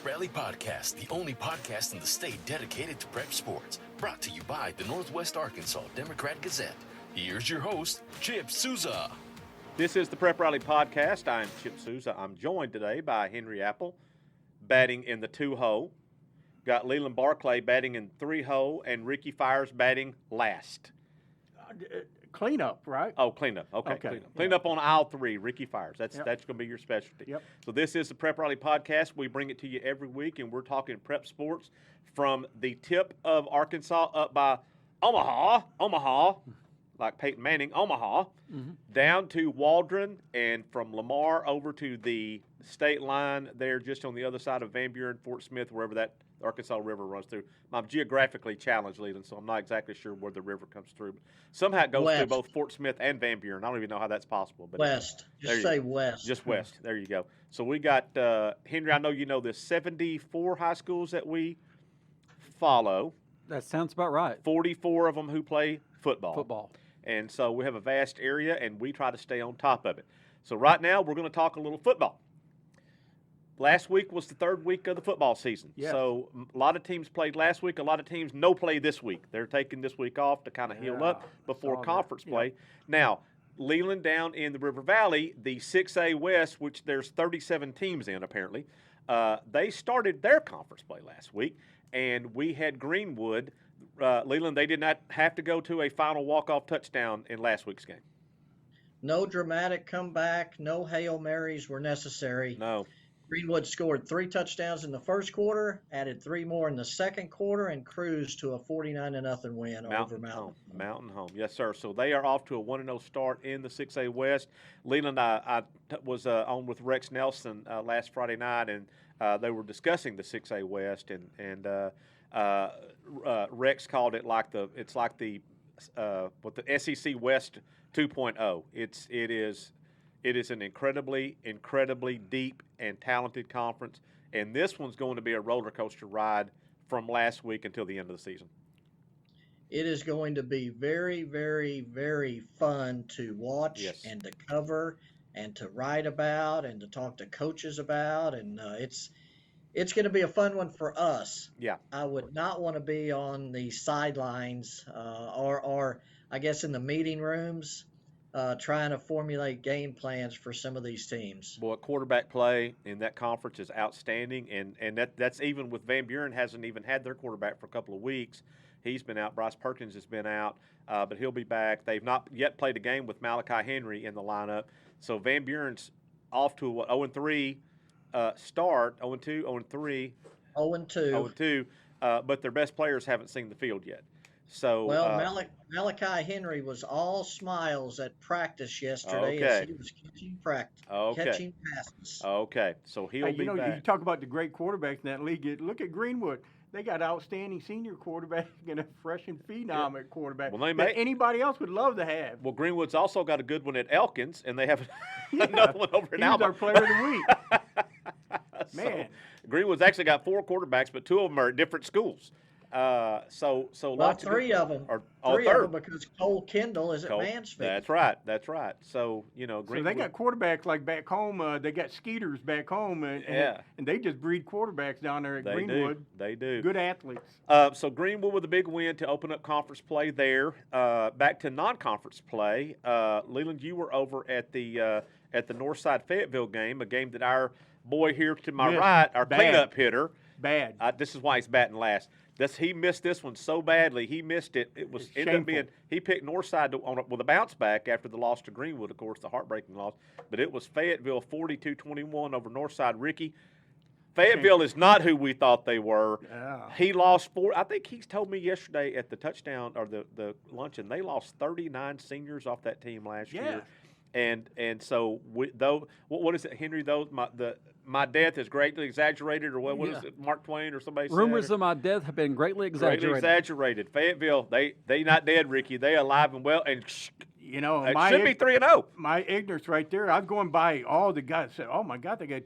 Prep Rally Podcast, the only podcast in the state dedicated to prep sports. Brought to you by the Northwest Arkansas Democrat-Gazette. Here's your host, Chip Souza. This is the Prep Rally Podcast. I'm Chip Souza. I'm joined today by Henry Apple, batting in the 2-hole. Got Leland Barclay batting in 3-hole, and Ricky Fires batting last. Cleanup, right? Oh, cleanup. Okay. Cleanup on aisle 3, Ricky Fires. That's going to be your specialty. Yep. So this is the Prep Rally Podcast. We bring it to you every week, and we're talking prep sports from the tip of Arkansas up by Omaha, like Peyton Manning, Omaha, down to Waldron, and from Lamar over to the state line there just on the other side of Van Buren, Fort Smith, wherever that Arkansas River runs through. I'm geographically challenged, Leland, so I'm not exactly sure where the river comes through. But somehow it goes through both Fort Smith and Van Buren. I don't even know how that's possible. But west. Just say west. Just west. There you go. So we got, Henry, I know you know there's 74 high schools that we follow. That sounds about right. 44 of them who play Football. And so we have a vast area, and we try to stay on top of it. So right now we're going to talk a little football. Last week was the third week of the football season. Yes. So a lot of teams played last week. A lot of teams no play this week. They're taking this week off to kind of heal up before conference play. Now, Leland down in the River Valley, the 6A West, which there's 37 teams in apparently, they started their conference play last week, and we had Greenwood. Leland, they did not have to go to a final walk-off touchdown in last week's game. No dramatic comeback. No Hail Marys were necessary. No. Greenwood scored 3 touchdowns in the first quarter, added 3 more in the second quarter, and cruised to a 49-0 win over Mountain. Mountain Home, yes, sir. So they are off to a 1-0 start in the 6A West. Leland, I was on with Rex Nelson last Friday night, and they were discussing the 6A West, and Rex called it like the SEC West 2.0. It is an incredibly, incredibly deep and talented conference, and this one's going to be a roller coaster ride from last week until the end of the season. It is going to be very, very, very fun to watch and to cover and to write about and to talk to coaches about, and it's going to be a fun one for us. Yeah. I would not want to be on the sidelines or I guess in the meeting rooms trying to formulate game plans for some of these teams. Boy, quarterback play in that conference is outstanding, and that's even with Van Buren hasn't even had their quarterback for a couple of weeks. He's been out. Bryce Perkins has been out, but he'll be back. They've not yet played a game with Malachi Henry in the lineup. So Van Buren's off to a 0-3 start, 0-2, 0-3. 0-2. But their best players haven't seen the field yet. So Malachi Henry was all smiles at practice yesterday as he was catching passes. Okay, so he'll be back. You talk about the great quarterbacks in that league. Look at Greenwood. They got outstanding senior quarterback and a fresh and phenom at quarterback that anybody else would love to have. Well, Greenwood's also got a good one at Elkins, and they have another one over in Alma. He's our player of the week. Man. So, Greenwood's actually got 4 quarterbacks, but 2 of them are at different schools. So lots 3 of them. Three of them because Cole Kendall is at Mansfield. That's right. So, Greenwood. So they got quarterbacks like back home. They got Skeeters back home. And they just breed quarterbacks down there at Greenwood. They do. Good athletes. So Greenwood with a big win to open up conference play there. Back to non-conference play. Leland, you were over at the Northside Fayetteville game, a game that our boy here to my right, our cleanup hitter. Bad. This is why he's batting last. He missed this one so badly. He missed it. It was ended up being he picked Northside with a bounce back after the loss to Greenwood, of course, the heartbreaking loss. But it was Fayetteville 42-21 over Northside. Ricky, Fayetteville is not who we thought they were. Yeah. He lost 4. I think he told me yesterday at the touchdown or the luncheon they lost 39 seniors off that team last year. And so what is it, Henry? My death is greatly exaggerated, or what is it, Mark Twain or somebody said? Rumors of my death have been greatly exaggerated. Fayetteville, they not dead, Ricky. They alive and well. And You know, it should be 3-0. My ignorance right there. I was going by all the guys. Said, "Oh my God, they got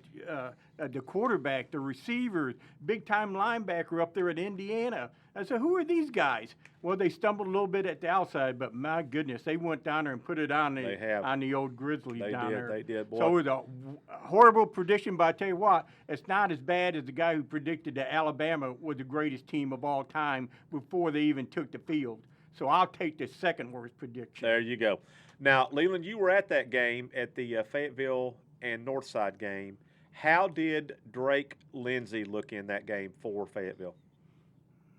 the quarterback, the receivers, big time linebacker up there at Indiana." I said, "Who are these guys?" Well, they stumbled a little bit at the outside, but my goodness, they went down there and put it on the old Grizzlies down there. They did. Boy. So it was a horrible prediction, but I tell you what, it's not as bad as the guy who predicted that Alabama was the greatest team of all time before they even took the field. So I'll take the second worst prediction. There you go. Now, Leland, you were at that game, at the Fayetteville and Northside game. How did Drake Lindsey look in that game for Fayetteville?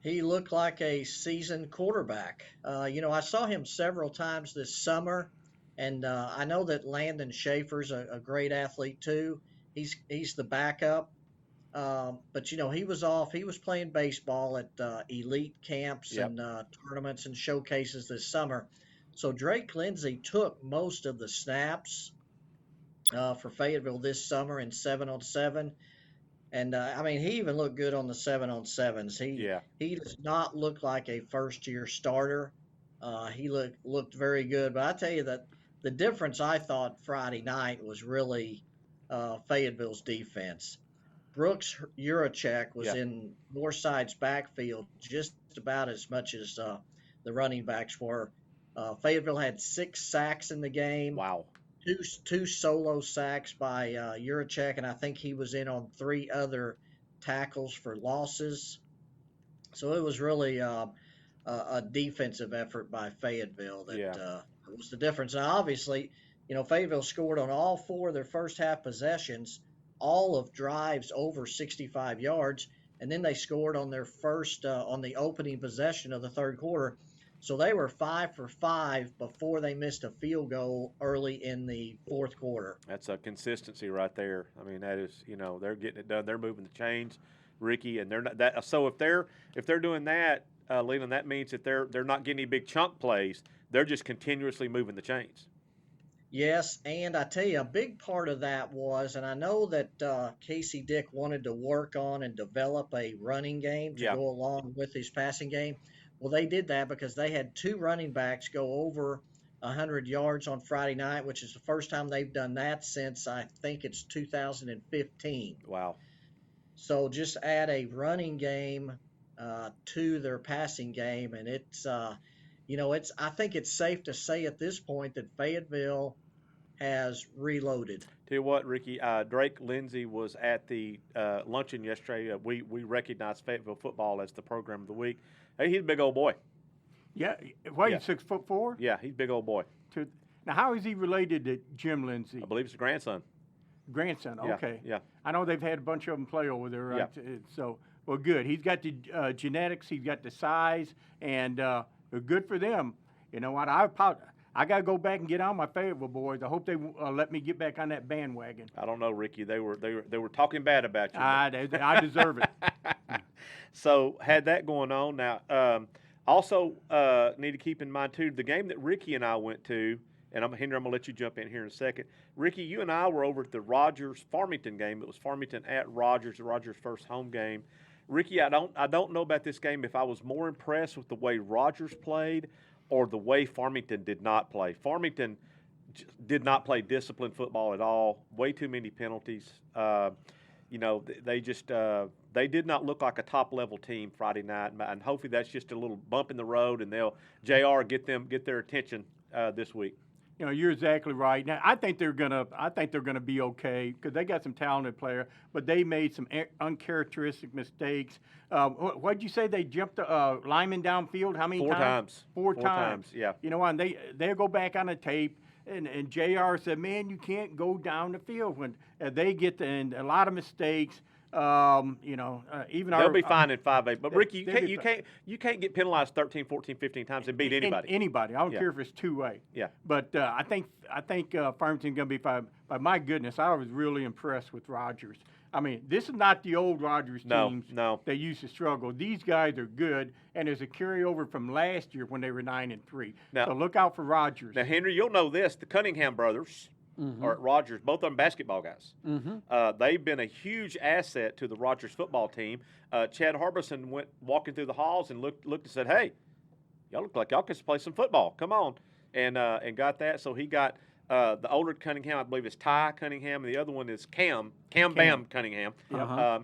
He looked like a seasoned quarterback. You know, I saw him several times this summer, and I know that Landon Schaefer's a great athlete too. He's the backup. But, you know, he was off. He was playing baseball at elite camps and tournaments and showcases this summer. So Drake Lindsey took most of the snaps for Fayetteville this summer in 7-on-7. And, I mean, he even looked good on the 7-on-7s. He does not look like a first-year starter. He looked very good. But I tell you that the difference I thought Friday night was really Fayetteville's defense. Brooks Urachek was in Northside's backfield just about as much as the running backs were. Fayetteville had 6 sacks in the game. Wow. Two solo sacks by Urachek, and I think he was in on 3 other tackles for losses. So it was really a defensive effort by Fayetteville that was the difference. Now, obviously, you know, Fayetteville scored on all 4 of their first half possessions, all of drives over 65 yards, and then they scored on their first on the opening possession of the third quarter. So they were 5 for 5 before they missed a field goal early in the fourth quarter. That's a consistency right there. I mean, that is, you know, they're getting it done. They're moving the chains, Ricky, and they're not that. So if they're doing that, Leland, that means that they're not getting any big chunk plays. They're just continuously moving the chains. Yes, and I tell you, a big part of that was, and I know that Casey Dick wanted to work on and develop a running game to go along with his passing game. Well, they did that because they had 2 running backs go over 100 yards on Friday night, which is the first time they've done that since I think it's 2015. Wow. So just add a running game to their passing game, and it's you know, I think it's safe to say at this point that Fayetteville has reloaded. Tell you what, Ricky, Drake Lindsey was at the luncheon yesterday. We recognized Fayetteville football as the program of the week. Hey, he's a big old boy. Yeah, what, he's 6'4"? Yeah, he's a big old boy. Now, how is he related to Jim Lindsey? I believe it's a grandson. Grandson, okay. Yeah. I know they've had a bunch of them play over there, right? Yeah. So, well, good. He's got the genetics, he's got the size, and good for them. You know what? I got to go back and get on my Fayetteville boys. I hope they let me get back on that bandwagon. I don't know, Ricky. They were talking bad about you. I deserve it. So had that going on. Now, also need to keep in mind too the game that Ricky and I went to. And Henry, I'm gonna let you jump in here in a second. Ricky, you and I were over at the Rogers Farmington game. It was Farmington at Rogers, Rogers' first home game. Ricky, I don't know about this game if I was more impressed with the way Rogers played or the way Farmington did not play. Farmington did not play disciplined football at all. Way too many penalties. You know, they just they did not look like a top-level team Friday night, and hopefully that's just a little bump in the road, and they'll get their attention this week. You know, you're exactly right. Now, I think they're gonna be okay because they got some talented players, but they made some uncharacteristic mistakes. What did you say? They jumped the lineman downfield how many times? Four times. Yeah. You know, and they'll go back on the tape. And JR said, "Man, you can't go down the field when they get a lot of mistakes." You know, even they'll be fine in 5A. But Ricky, you can't get penalized 13, 14, 15 times and beat anybody. Anybody. I don't care if it's 2A. Yeah. But I think Farmington's going to be fine. But my goodness, I was really impressed with Rogers. I mean, this is not the old Rogers teams that used to struggle. These guys are good, and there's a carryover from last year when they were 9-3. Now, so look out for Rogers. Now, Henry, you'll know this: the Cunningham brothers are at Rogers. Both of them basketball guys. They've been a huge asset to the Rogers football team. Chad Harbison went walking through the halls and looked and said, "Hey, y'all look like y'all can play some football. Come on." and got that. So he got the older Cunningham, I believe, is Ty Cunningham, and the other one is Cam Bam Cunningham.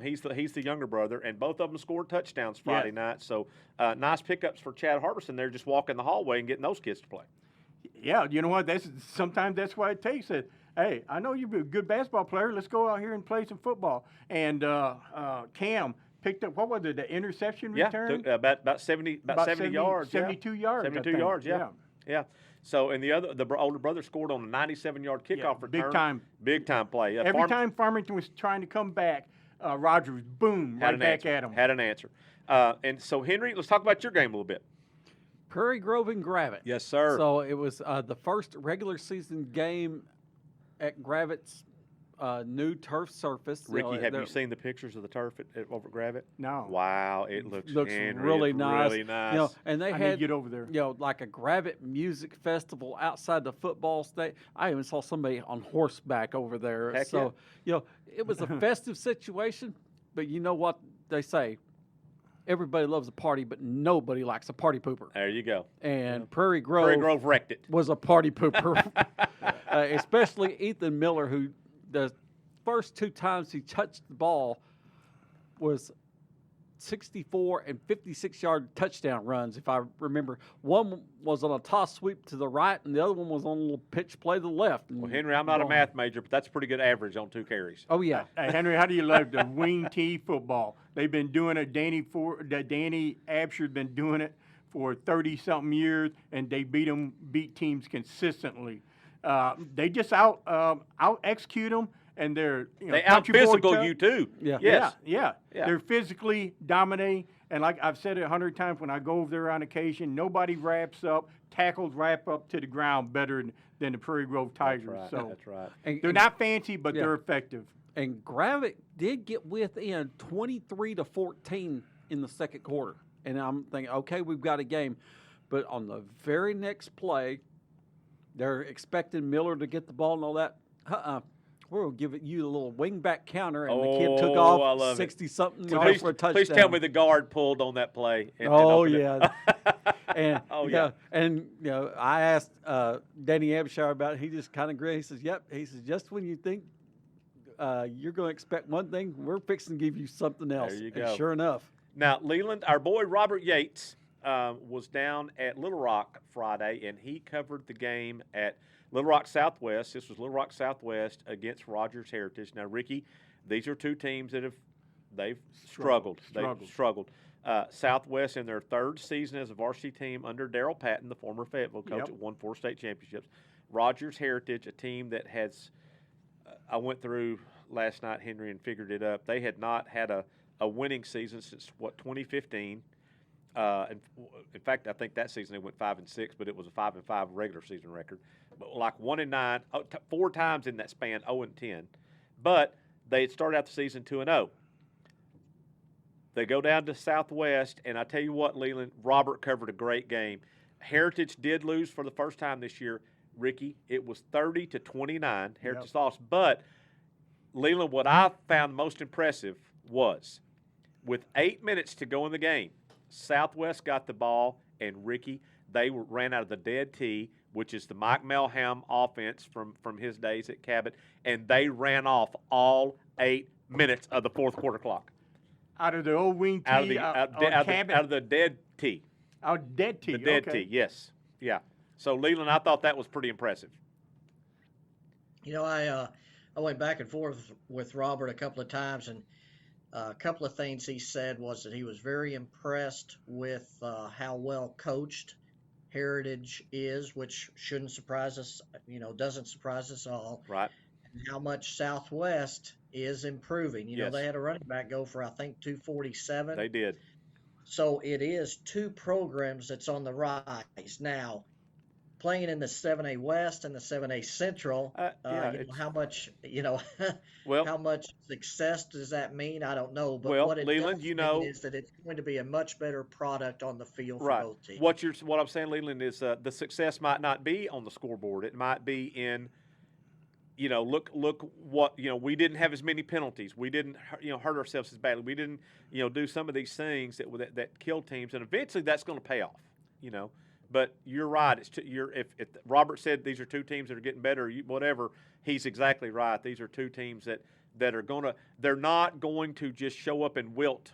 He's the younger brother, and both of them scored touchdowns Friday night. So nice pickups for Chad Harbison there, just walking the hallway and getting those kids to play. Yeah, you know what? Sometimes that's what it takes. Hey, I know you're a good basketball player. Let's go out here and play some football. And Cam picked up, what was it, the interception return? Yeah, about 70 yards. 72 yards. 72 yards, yeah. So, and the older brother scored on a 97-yard kickoff return. Big time play. Every time Farmington was trying to come back, Rogers, boom, right back at him. Had an answer. And so, Henry, let's talk about your game a little bit. Prairie Grove and Gravette. Yes, sir. So it was the first regular season game at Gravette's new turf surface. Ricky, have you seen the pictures of the turf over at Gravette? No. Wow, it looks really nice. Really nice. You know, and they I had need to get over there. You know, like a Gravette music festival outside the football state. I even saw somebody on horseback over there. Heck so you know, it was a festive situation. But you know what they say? Everybody loves a party, but nobody likes a party pooper. There you go. And Prairie Grove wrecked it. Was a party pooper, especially Ethan Miller, who the first 2 times he touched the ball was 64 and 56-yard touchdown runs, if I remember. One was on a toss sweep to the right, and the other one was on a little pitch play to the left. Well, Henry, I'm not a math major, but that's a pretty good average on 2 carries. Oh, yeah. Hey, Henry, how do you love the wing tee football? They've been doing it. Danny Absher's been doing it for 30-something years, and they beat teams consistently. They just out execute them. And they're they out physical you too. Yeah. Yes. Yeah. They're physically dominating, and like I've said it 100 times, when I go over there on occasion, nobody tackles wrap up to the ground better than the Prairie Grove Tigers. That's right. So That's right. they're not fancy, but they're effective. And Gravette did get within 23-14 in the second quarter, and I'm thinking, okay, we've got a game, but on the very next play, they're expecting Miller to get the ball and all that. We're going to give you a little wingback counter, and the kid took off 60-something yards for a touchdown. Please tell me the guard pulled on that play. Yeah. And, yeah. And, you know, I asked Danny Abshire about it. He just kind of grinned. He says, yep. He says, just when you think you're going to expect one thing, we're fixing to give you something else. There you go. And sure enough. Now, Leland, our boy Robert Yates was down at Little Rock Friday, and he covered the game at Little Rock Southwest. This was Little Rock Southwest against Rogers Heritage. Now, Ricky, these are 2 teams that they've struggled. They've struggled. Southwest in their 3rd season as a varsity team under Darrell Patton, the former Fayetteville coach, won 4 state championships. Rogers Heritage, a team that has, I went through last night, Henry, and figured it up. They had not had a winning season since, 2015. In fact, I think that season they went 5-6, but it was a 5-5 regular season record. But like 1-9, 4 times in that span, 0-10. But they had started out the season 2-0. They go down to Southwest, and I tell you what, Leland, Robert covered a great game. Heritage did lose for the first time this year, Ricky. It was 30-29. Heritage lost, but Leland, what I found most impressive was with 8 minutes to go in the game, Southwest got the ball, and Ricky, they ran out of the dead tee, which is the Mike Melham offense from his days at Cabot, and they ran off all 8 minutes of the 4th quarter clock. Out of the old wing tee, out of the dead tee. Out dead tee. The dead tee, yes. Yeah. So, Leland, I thought that was pretty impressive. You know, I went back and forth with Robert a couple of times, and a couple of things he said was that he was very impressed with how well coached Heritage is, which shouldn't surprise us, doesn't surprise us all. Right. And how much Southwest is improving. You know, they had a running back go for, I think, 247. They did. So it is 2 programs that's on the rise. Now, playing in the 7A West and the 7A Central, how much, how much success does that mean? I don't know. But what it Leland, does mean is that it's going to be a much better product on the field for both teams. What I'm saying, Leland, is the success might not be on the scoreboard. It might be in, look what, we didn't have as many penalties. We didn't, hurt ourselves as badly. We didn't, do some of these things that kill teams, and eventually that's going to pay off, But you're right. If Robert said these are two teams that are getting better, whatever, he's exactly right. These are two teams that they're not going to just show up and wilt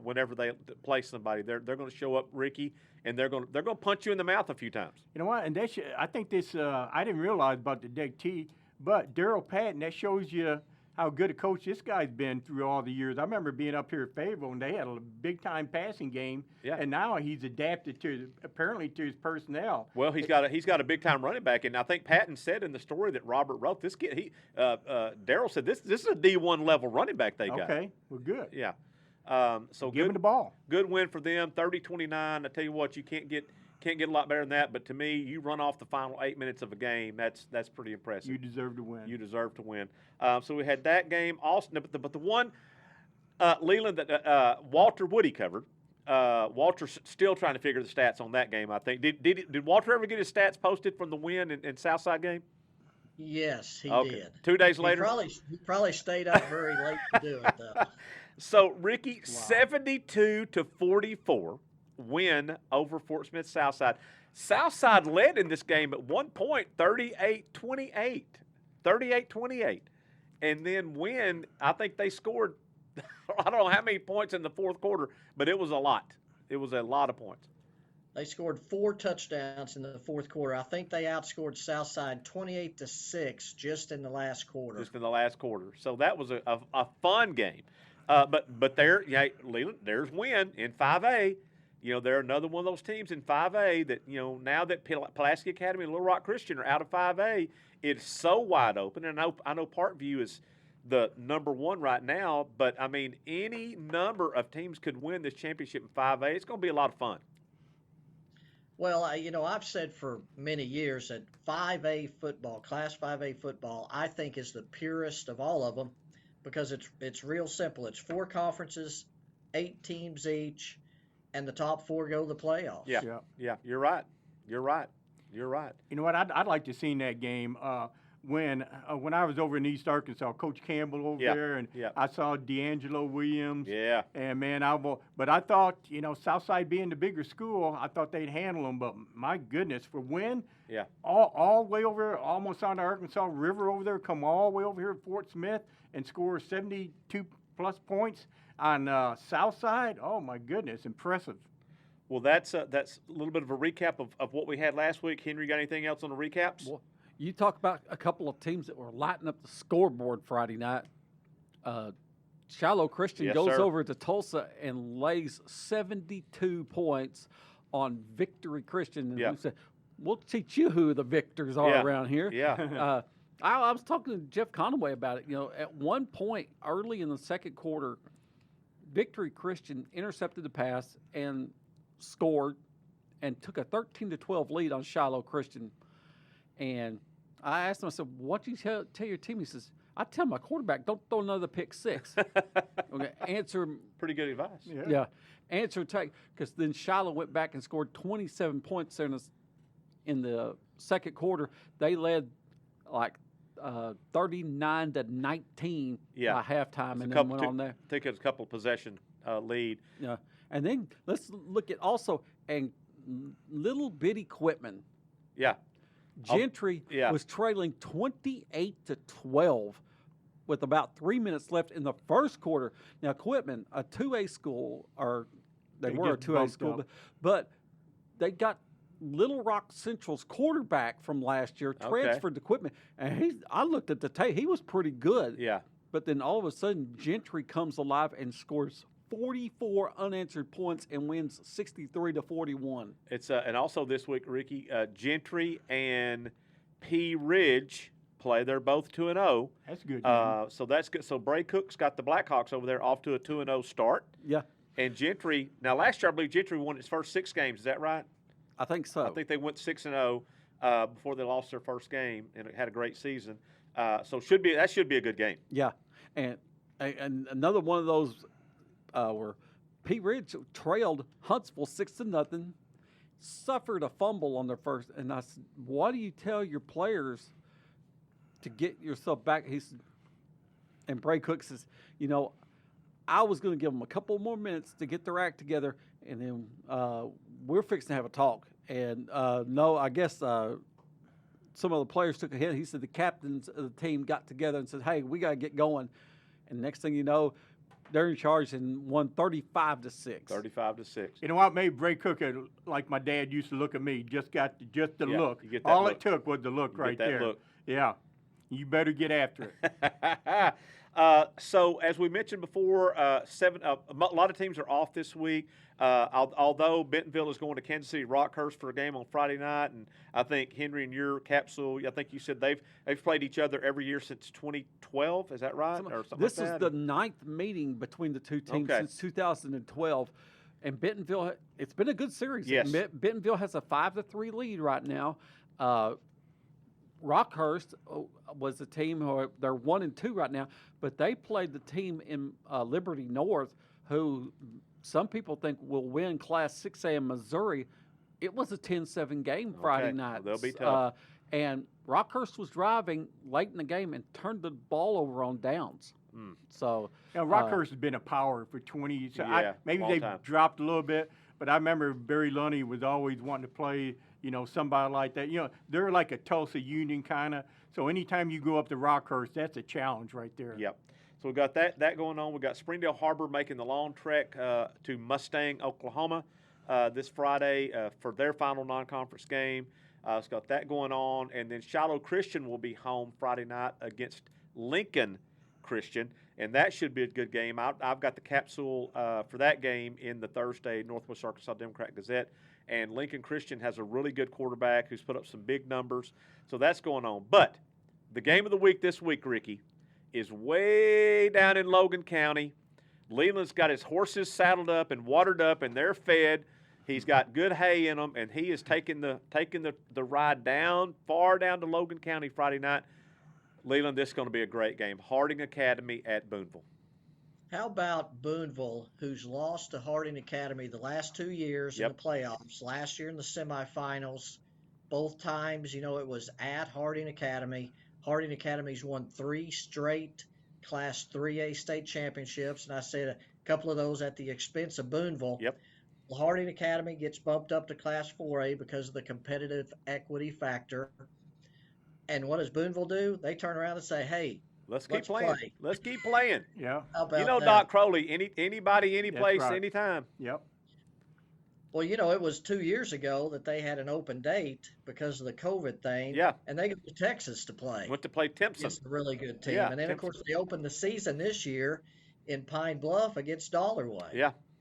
whenever they play somebody. They're going to show up, Ricky, and they're going to punch you in the mouth a few times. You know what? And I think this. I didn't realize about the Deck T, but Daryl Patton. That shows you how good a coach this guy's been through all the years. I remember being up here at Fayetteville, and they had a big-time passing game, and now he's adapted apparently to his personnel. Well, he's got a big-time running back, and I think Patton said in the story that Robert wrote, this kid, Daryl said this is a D1 level running back they got. Okay, well, good. Yeah. So give him the ball. Good win for them, 30-29. I tell you what, you can't get a lot better than that. But to me, you run off the final 8 minutes of a game. That's pretty impressive. You deserve to win. You deserve to win. So we had that game. Also, but the one Leland that Walter Woody covered. Walter's still trying to figure the stats on that game. I think did Walter ever get his stats posted from the win in Southside game? Yes, he okay. did. 2 days later. He probably stayed up very late to do it though. So Ricky, 72-44 win over Fort Smith Southside. Southside led in this game at one point, 38-28. 38-28. And then Wynn, I think they scored, I don't know how many points in the fourth quarter, but it was a lot. It was a lot of points. They scored 4 touchdowns in the fourth quarter. I think they outscored Southside 28-6 just in the last quarter. Just in the last quarter. So that was a fun game. But there, Leland, there's Wynn in 5A. You know, they're another one of those teams in 5A that, you know, now that Pulaski Academy and Little Rock Christian are out of 5A, it's so wide open. And I know Parkview is the number one right now, but, I mean, any number of teams could win this championship in 5A. It's going to be a lot of fun. Well, I've said for many years that 5A football, Class 5A football, I think is the purest of all of them because it's real simple. It's 4 conferences, 8 teams each, and the top 4 go to the playoffs. Yeah. You're right. You know what? I'd like to see that game when I was over in East Arkansas, Coach Campbell over there, and I saw D'Angelo Williams. Yeah. And, man, but I thought, Southside being the bigger school, I thought they'd handle them. But, my goodness, for Wynn, all the way over, almost on the Arkansas River over there, come all the way over here at Fort Smith and score 72-plus points on Southside. Oh, my goodness, impressive. Well, that's a little bit of a recap of what we had last week. Henry, got anything else on the recaps? Well, you talk about a couple of teams that were lighting up the scoreboard Friday night. Shiloh Christian goes over to Tulsa and lays 72 points on Victory Christian. And we said, we'll teach you who the victors are around here. Yeah. I was talking to Jeff Conaway about it. At one point early in the second quarter, Victory Christian intercepted the pass and scored and took a 13-12 lead on Shiloh Christian. And I asked him, I said, what do you tell your team? He says, I tell my quarterback, don't throw another pick 6. Okay, answer. Pretty good advice. Yeah. Answer take, because then Shiloh went back and scored 27 points in the second quarter. They led like 39-19 by halftime, and then went on there. I think it was a couple possession lead. Yeah, and then let's look at also and little bitty Quitman. Yeah. Gentry was trailing 28-12 with about 3 minutes left in the first quarter. Now, Quitman, a 2A school, or they were a 2A school, but they got Little Rock Central's quarterback from last year transferred to Quitman, and I looked at the tape. He was pretty good. Yeah. But then all of a sudden, Gentry comes alive and scores 44 unanswered points and wins 63-41. It's and also this week, Ricky, Gentry and P. Ridge play. They're both 2-0. That's good. So that's good. So Bray Cook's got the Blackhawks over there off to a 2-0 start. Yeah. And Gentry, now last year I believe Gentry won its first 6 games. Is that right? I think so. I think they went 6-0 before they lost their first game and had a great season. So that should be a good game. Yeah, and another one of those where Pete Ridge trailed Huntsville 6-0, suffered a fumble on their first, and I said, "What do you tell your players to get yourself back?" He said, and Bray Cook says, I was going to give them a couple more minutes to get their act together, and then we're fixing to have a talk. And no, I guess some of the players took a hit. He said the captains of the team got together and said, "Hey, we got to get going." And next thing you know, they're in charge and won 35-6. 35-6. You know what made Bray Cook like my dad used to look at me? Just the Yeah, look. you get that All look. it took was the look You right get that there. look. Yeah, you better get after it. So as we mentioned before, a lot of teams are off this week. Although Bentonville is going to Kansas City Rockhurst for a game on Friday night, and I think Henry and your capsule, I think you said they've played each other every year since 2012. Is that right? Or something This like is that? the 9th meeting between the two teams Okay. since 2012. And Bentonville, it's been a good series. Yes. Bentonville has a 5-3 lead right now. Rockhurst was the team who they're 1-2 right now, but they played the team in Liberty North, who some people think will win Class 6A in Missouri. It was a 10-7 game Friday Okay. night. Well, they'll be tough. And Rockhurst was driving late in the game and turned the ball over on downs. So Rockhurst has been a power for 20 years. So Yeah, maybe long they've time. dropped a little bit, but I remember Barry Lunny was always wanting to play, somebody like that. They're like a Tulsa Union kind of. So anytime you go up to Rockhurst, that's a challenge right there. Yep. So we've got that going on. We've got Springdale Harbor making the long trek to Mustang, Oklahoma this Friday for their final non-conference game. It's got that going on. And then Shiloh Christian will be home Friday night against Lincoln Christian. And that should be a good game. I've got the capsule for that game in the Thursday Northwest Arkansas Democrat Gazette. And Lincoln Christian has a really good quarterback who's put up some big numbers. So that's going on. But the game of the week this week, Ricky, is way down in Logan County. Leland's got his horses saddled up and watered up, and they're fed. He's got good hay in them, and he is taking the ride down, far down to Logan County Friday night. Leland, this is going to be a great game. Harding Academy at Boonville. How about Boonville, who's lost to Harding Academy the last 2 years in the playoffs, last year in the semifinals, both times, it was at Harding Academy. Harding Academy's won 3 straight Class 3A state championships, and I said a couple of those at the expense of Boonville. Yep. Well, Harding Academy gets bumped up to Class 4A because of the competitive equity factor. And what does Boonville do? They turn around and say, hey, Let's keep let's playing. play. Let's keep playing. Yeah. How about that? Doc Crowley, anybody, any That's place, right. anytime. Yep. Well, it was 2 years ago that they had an open date because of the COVID thing. Yeah. And they go to Texas to play. Went to play Timpson. It's a really good team. Yeah, And then, of course, they opened the season this year in Pine Bluff against Dollarway.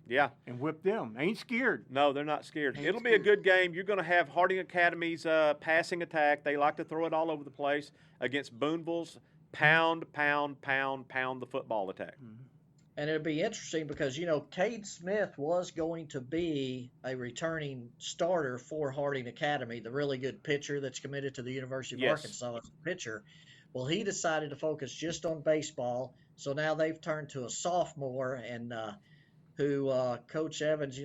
Yeah. And whip them. Ain't scared. No, they're not scared. Ain't It'll be a good game. You're going to have Harding Academy's passing attack. They like to throw it all over the place against Boonville's pound the football attack. And it'll be interesting because, Cade Smith was going to be a returning starter for Harding Academy, the really good pitcher that's committed to the University of Yes. Arkansas as a pitcher. Well, he decided to focus just on baseball. So now they've turned to a sophomore and who Coach Evans,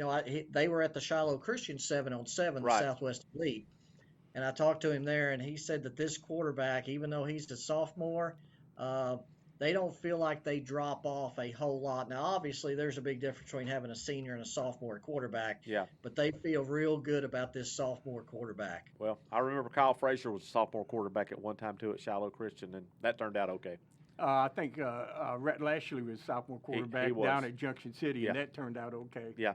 they were at the Shiloh Christian 7-on-7, Right. the Southwest Elite. And I talked to him there, and he said that this quarterback, even though he's a sophomore, they don't feel like they drop off a whole lot. Now, obviously, there's a big difference between having a senior and a sophomore quarterback. Yeah. But they feel real good about this sophomore quarterback. Well, I remember Kyle Frazier was a sophomore quarterback at one time, too, at Shiloh Christian, and that turned out okay. I think Rhett Lashley was sophomore quarterback was. down at Junction City, Yeah. and that turned out okay. Yeah.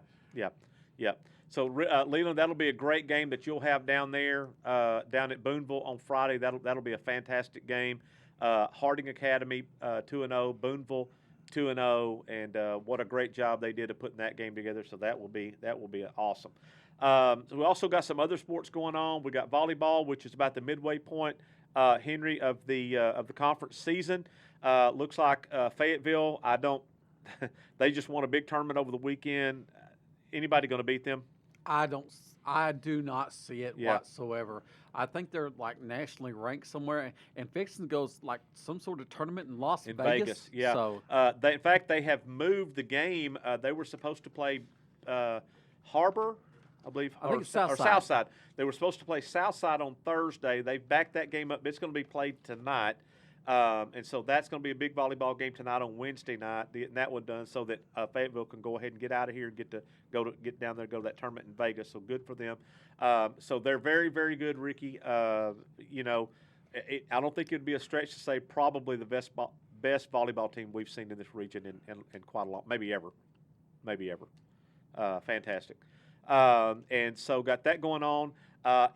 So, Leland, that'll be a great game that you'll have down there, down at Boonville on Friday. That'll be a fantastic game. Harding Academy 2-0, Boonville 2-0, and what a great job they did of putting that game together. So that will be awesome. So we also got some other sports going on. We got volleyball, which is about the midway point, Henry, of the conference season. Looks like Fayetteville. They just won a big tournament over the weekend. Anybody going to beat them? I do not see it Yeah. whatsoever. I think they're like nationally ranked somewhere, and fixing goes like some sort of tournament in Las In Vegas. Vegas, yeah. So In fact, they have moved the game. They were supposed to play Harbor, I believe. I think or it's Southside. Or Southside. They were supposed to play Southside on Thursday. They've backed that game up. It's going to be played tonight. And so that's going to be a big volleyball game tonight on Wednesday night. And that one done so that Fayetteville can go ahead and get out of here and get down there, go to that tournament in Vegas. So good for them. So they're very, very good, Ricky. You know, I don't think it'd be a stretch to say probably the best volleyball team we've seen in this region in quite a long, maybe ever. Fantastic. And so got that going on.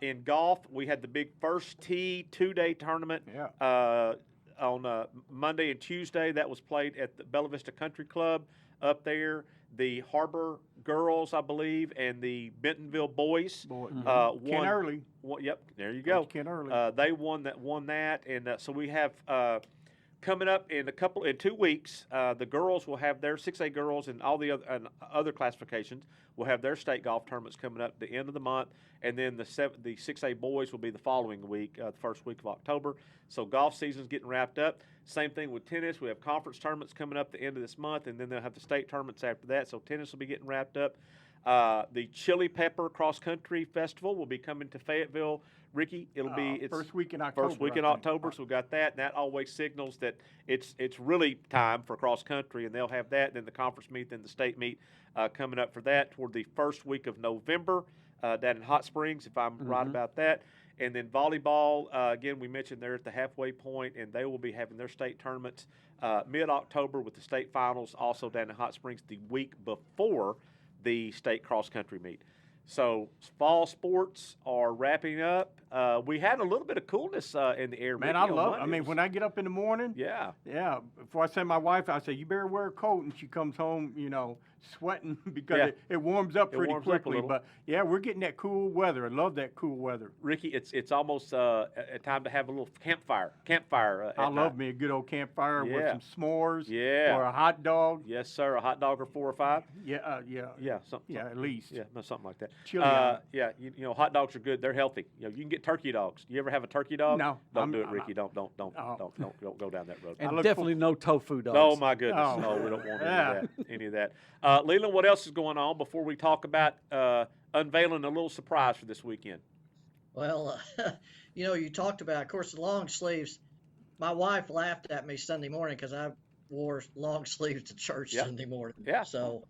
In golf, we had the big first tee 2-day tournament on Monday and Tuesday. That was played at the Bella Vista Country Club up there. The Harbor girls, I believe, and the Bentonville boys Ken won. Early. Yep, there you go. Ken Early. They won that, and so we have coming up in 2 weeks. The girls will have their 6A girls and all the other classifications will have their state golf tournaments coming up at the end of the month, and then the 6A boys will be the following week, the first week of October. So golf season's getting wrapped up. Same thing with tennis. We have conference tournaments coming up at the end of this month, and then they'll have the state tournaments after that. So tennis will be getting wrapped up. The Chili Pepper Cross Country Festival will be coming to Fayetteville. Ricky, it'll be it's first week in October. First week in October, so we got that. And that always signals that it's really time for cross country, and they'll have that. And then the conference meet, then the state meet coming up for that toward the first week of November down in Hot Springs, if I'm right about that. And then volleyball, again, we mentioned they're at the halfway point, and they will be having their state tournaments mid-October with the state finals also down in Hot Springs the week before the state cross-country meet. So fall sports are wrapping up. We had a little bit of coolness in the air. Man, I love it. I mean, when I get up in the morning, yeah. Before I send my wife, I say, you better wear a coat, and she comes home, sweating because it warms up pretty quickly. But yeah, we're getting that cool weather. I love that cool weather. Ricky, it's almost a time to have a little campfire. I love me a good old campfire with some s'mores. Yeah. Or a hot dog. Yes, sir. A hot dog or 4 or 5. Yeah. At least. Yeah, something like that. Chili. Yeah, hot dogs are good. They're healthy. You can get turkey dogs. You ever have a turkey dog? No. Don't do it, Ricky. Don't go down that road. And definitely no tofu dogs. Oh my goodness. No, we don't want any of that. Leland, what else is going on before we talk about unveiling a little surprise for this weekend? Well, you talked about, of course, the long sleeves. My wife laughed at me Sunday morning because I wore long sleeves to church Sunday morning. Yeah. So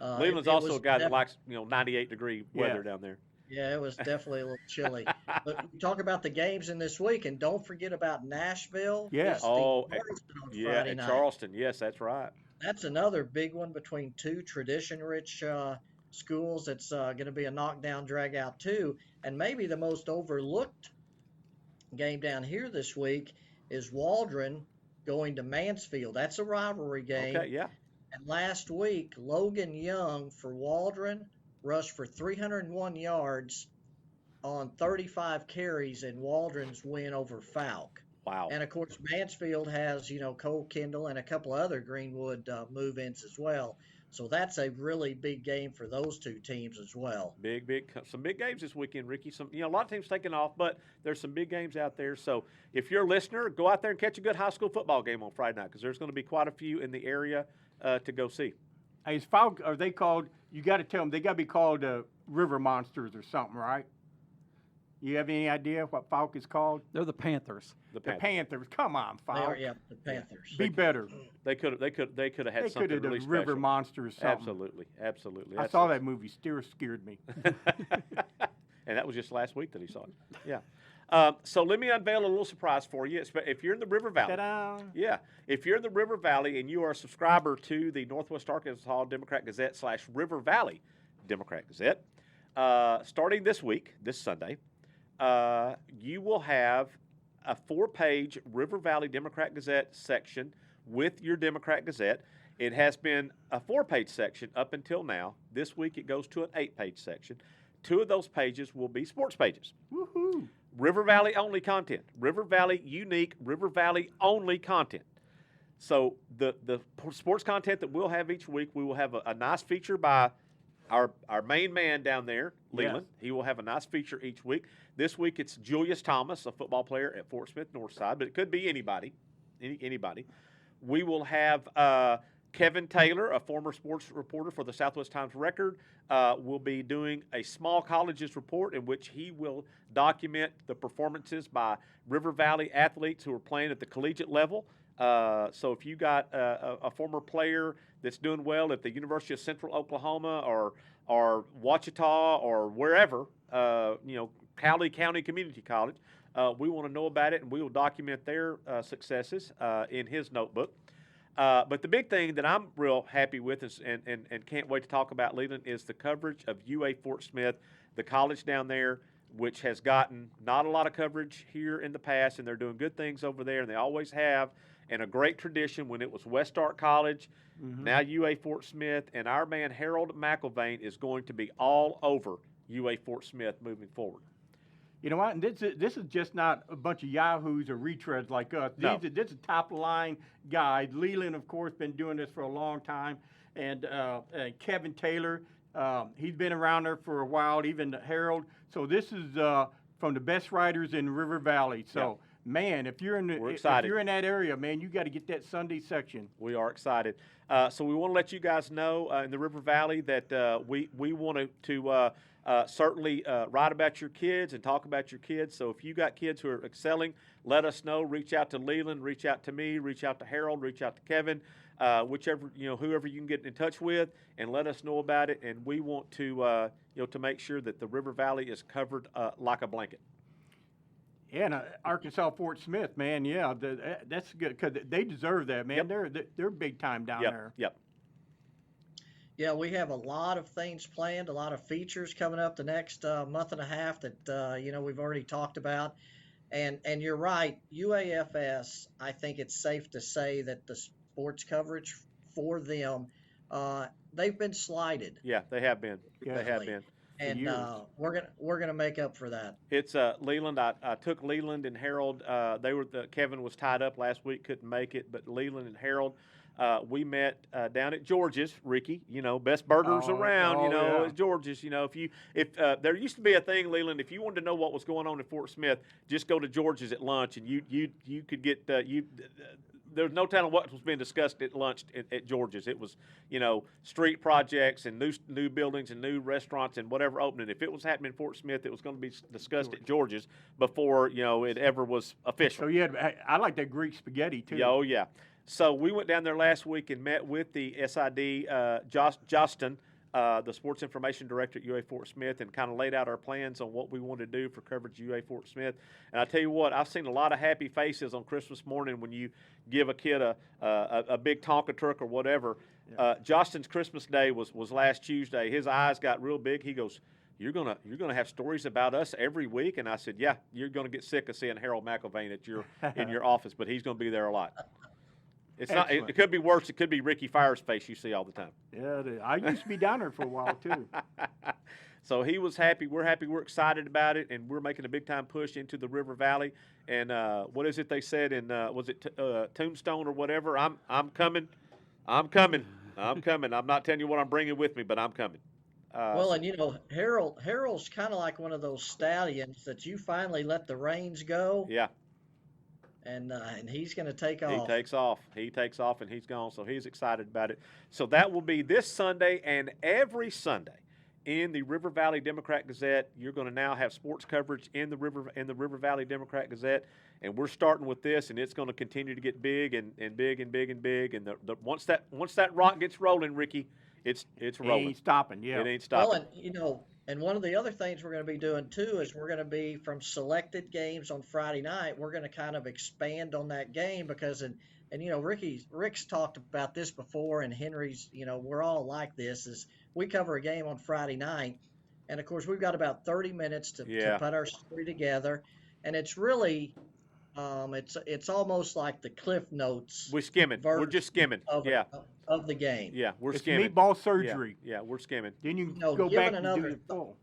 Leland's also a guy that likes 98-degree weather down there. Yeah, it was definitely a little chilly. But we talk about the games in this week, and don't forget about Nashville. Yes. And Charleston. Yes, that's right. That's another big one between two tradition-rich schools. That's going to be a knockdown, drag-out too. And maybe the most overlooked game down here this week is Waldron going to Mansfield. That's a rivalry game. Okay, yeah. And last week, Logan Young for Waldron rushed for 301 yards on 35 carries in Waldron's win over Falk. Wow. And, of course, Mansfield has, Cole Kendall and a couple other Greenwood move-ins as well. So that's a really big game for those two teams as well. Some big games this weekend, Ricky. A lot of teams taking off, but there's some big games out there. So if you're a listener, go out there and catch a good high school football game on Friday night because there's going to be quite a few in the area to go see. Hey, is Falk, are they called, you got to tell them, they got to be called River Monsters or something, right? You have any idea what Falk is called? They're the Panthers. The Panthers. Come on, Falk. The Panthers. Be better. They could have had they something could have really the River special. Monsters. Absolutely. I saw that movie. Still scared me. And that was just last week that he saw it. Yeah. So let me unveil a little surprise for you. If you're in the River Valley, Ta-da. if you're in the River Valley and you are a subscriber to the Northwest Arkansas Democrat Gazette / River Valley Democrat Gazette, starting this week, this Sunday, you will have a 4-page River Valley Democrat Gazette section with your Democrat Gazette. It has been a 4-page section up until now. This week it goes to an 8-page section. 2 of those pages will be sports pages. Woohoo! River Valley only content. River Valley unique, River Valley only content. So the sports content that we'll have each week, we will have a nice feature by our main man down there, Leland. Yes. He will have a nice feature each week. This week it's Julius Thomas, a football player at Fort Smith Northside, but it could be anybody. Anybody. We will have Kevin Taylor, a former sports reporter for the Southwest Times Record, will be doing a small colleges report in which he will document the performances by River Valley athletes who are playing at the collegiate level. So if you got a former player that's doing well at the University of Central Oklahoma or Ouachita or wherever, Cowley County Community College, we want to know about it, and we will document their successes in his notebook. But the big thing that I'm real happy with and can't wait to talk about, Leland, is the coverage of UA Fort Smith, the college down there, which has gotten not a lot of coverage here in the past, and they're doing good things over there, and they always have, and a great tradition when it was West Stark College, now UA Fort Smith, and our man Harold McIlvaine is going to be all over UA Fort Smith moving forward. You know what? And this is just not a bunch of yahoos or retreads like us. No. This is top-line guys. Leland, of course, been doing this for a long time. And Kevin Taylor, he's been around there for a while, even Harold. So this is from the best writers in River Valley. So, man, if you're in that area, man, you got to get that Sunday section. We are excited. So we want to let you guys know in the River Valley that we want to certainly write about your kids and talk about your kids. So if you got kids who are excelling, let us know. Reach out to Leland, reach out to me, reach out to Harold, reach out to Kevin, whoever you can get in touch with, and let us know about it. And we want to to make sure that the River Valley is covered like a blanket. Yeah, and Arkansas Fort Smith, man, yeah, that's good because they deserve that, man. Yep. They're big time down there. Yep. Yeah, we have a lot of things planned, a lot of features coming up the next month and a half that we've already talked about. And you're right, UAFS, I think it's safe to say that the sports coverage for them, they've been slighted. Yeah, they have been. Yeah. They have been. And we're gonna make up for that. It's Leland. I took Leland and Harold. Kevin was tied up last week, couldn't make it, but Leland and Harold, we met down at George's. Ricky, best burgers around. Yeah. At George's. If there used to be a thing, Leland, if you wanted to know what was going on in Fort Smith, just go to George's at lunch, and you could get There was no telling what was being discussed at lunch at George's. It was, street projects and new buildings and new restaurants and whatever opening. If it was happening in Fort Smith, it was going to be discussed at George's before, it ever was official. So I like that Greek spaghetti too. Yeah, oh yeah. So we went down there last week and met with the SID, Justin, the sports information director at UA Fort Smith, and kind of laid out our plans on what we want to do for coverage of UA Fort Smith. And I tell you what, I've seen a lot of happy faces on Christmas morning when you give a kid a big Tonka truck or whatever. Yeah. Justin's Christmas Day was last Tuesday. His eyes got real big. He goes, You're gonna have stories about us every week? And I said, yeah, you're gonna get sick of seeing Harold McIlvaine in your office, but he's gonna be there a lot. It's not. It could be worse. It could be Ricky Fire's face you see all the time. Yeah, I used to be down there for a while too. So he was happy. We're happy. We're excited about it, and we're making a big time push into the River Valley. And what is it they said in was it Tombstone or whatever? I'm coming. I'm coming. I'm coming. I'm not telling you what I'm bringing with me, but I'm coming. And Harold's kind of like one of those stallions that you finally let the reins go. Yeah. And he's going to take off. He takes off, and he's gone. So he's excited about it. So that will be this Sunday and every Sunday in the River Valley Democrat Gazette. You're going to now have sports coverage in the River Valley Democrat Gazette, and we're starting with this, and it's going to continue to get big and big and big and big. And once that rock gets rolling, Ricky, it's rolling. It ain't stopping. Yeah, it ain't stopping. Well, and one of the other things we're going to be doing too is we're going to be from selected games on Friday night. We're going to kind of expand on that game because Rick's talked about this before, and Henry's, we're all like this. Is we cover a game on Friday night, and of course we've got about 30 minutes to put our story together, and it's really, it's almost like the Cliff Notes. We're skimming. We're just skimming. Of the game. Yeah, we're it's skimming. Meatball surgery. Yeah, we're skimming. Then you go back and do the full.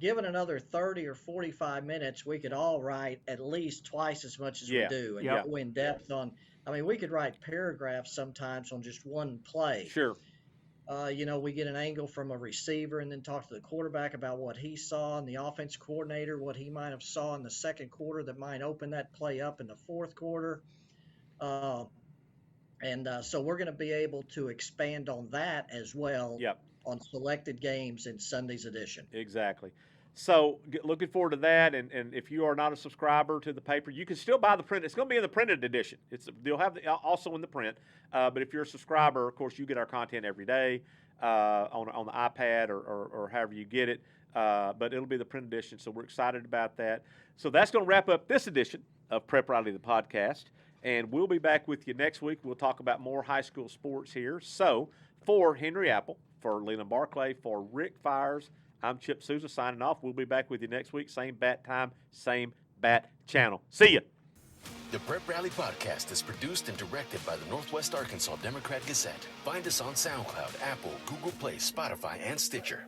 Given another 30 or 45 minutes, we could all write at least twice as much as we do and go in depth on. I mean, we could write paragraphs sometimes on just one play. Sure. We get an angle from a receiver and then talk to the quarterback about what he saw, and the offense coordinator what he might have saw in the second quarter that might open that play up in the fourth quarter. And so we're going to be able to expand on that as well Yep. on selected games in Sunday's edition. Exactly. So looking forward to that. And if you are not a subscriber to the paper, you can still buy the print. It's going to be in the printed edition. They'll have also in the print. But if you're a subscriber, of course, you get our content every day on the iPad or however you get it. But it'll be the print edition. So we're excited about that. So that's going to wrap up this edition of Prep Riley, the podcast. And we'll be back with you next week. We'll talk about more high school sports here. So for Henry Apple, for Leland Barclay, for Rick Fires, I'm Chip Souza signing off. We'll be back with you next week. Same bat time, same bat channel. See ya. The Prep Rally Podcast is produced and directed by the Northwest Arkansas Democrat Gazette. Find us on SoundCloud, Apple, Google Play, Spotify, and Stitcher.